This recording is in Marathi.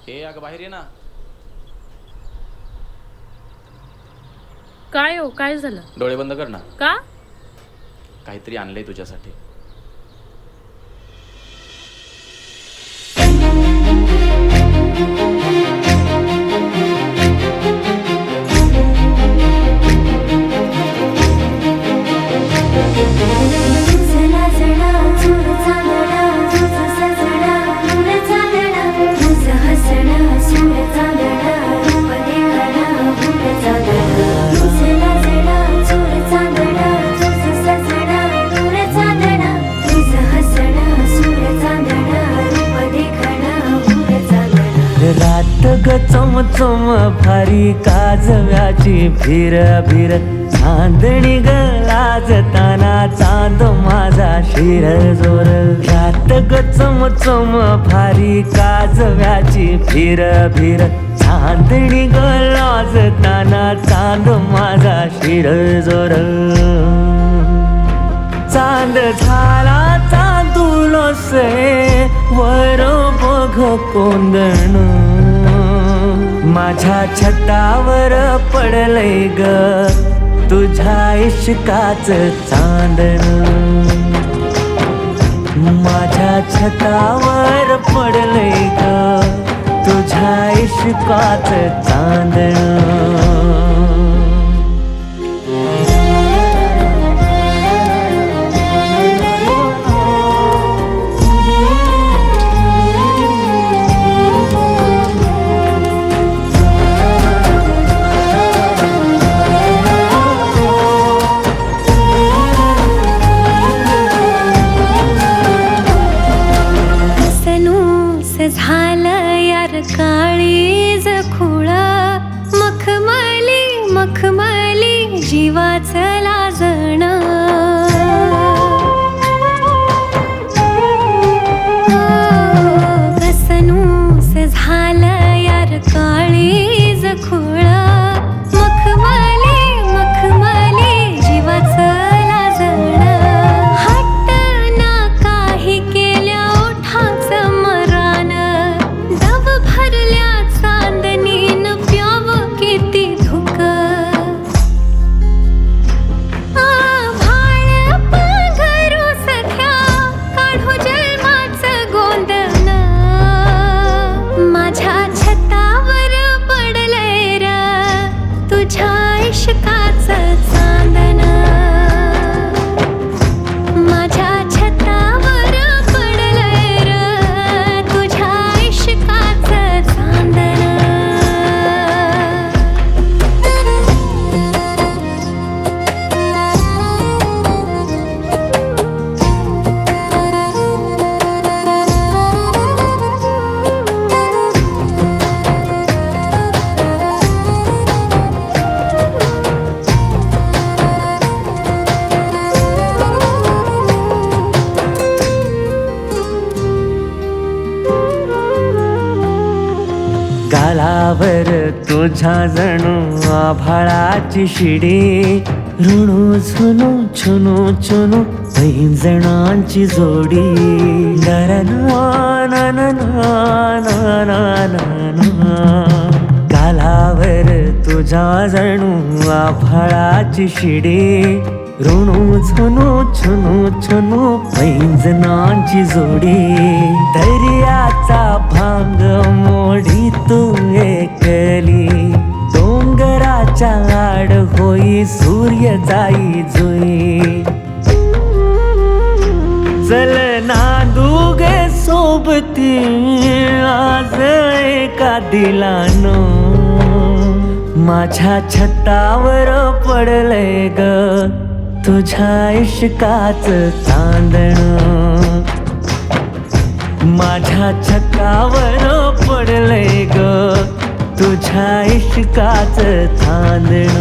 हे अगं बाहेर ये ना. काय हो, काय झालं? डोळे बंद कर ना. का? काहीतरी आणलंय तुझ्यासाठी. रात ग चमचम भारी काजव्याची फिर फिर चांदणी ग लाजताना चांद माझा शिर जोर. रात ग चमचम भारी काजव्याची फिर फिर चांदणी ग लाजताना चांद माझा शिर जोर. चांद झाला चांदुलोसे वर बघ कोंदण माझ्या छतावर पडलंय ग तुझ्या इश्काच चांदण. माझ्या छतावर पडलंय ग तुझ्या इश्काच चांदण. झालं यार काळीज खुळ मखमली मखमली जीवाचं लाजण. कसनूस झालं यार काळीज खुळ मखमली मखमली जीवाचं लाजण. हट्ट ना काही केल्या ओठाचं मरान दव भरल्या चांदणीन प्याव किती धुक. भाळ पांघरू सख्या काढू जन्माचं गोंधन माझ्या छतावर पडलंय र तुझ्या इश्काचं चांदण. माझ्या छतावर पडलंय र तुझ्या इश्काचं चांदण. गालावर तुझ्या जणू आभाळाची शिडी ऋणू झुनू छुनू छुनू पैंजणांची जोडी. गालावर तुझ्या जणू आभाळाची शिडी ऋणू झुनू छुनू छुनू पैंजणांची जोडी. दर्याचा भांग मोडी तू एकली डोंगराच्या आड होई सूर्य जाई जुई. चल नांदू गे सोबती आज एका दिलानो माझ्या छतावर पडलंय ग तुझ्या इश्काचं चांदण. माझ्या छतावर पडलंय ग तुझ्या इश्काचं चांदण.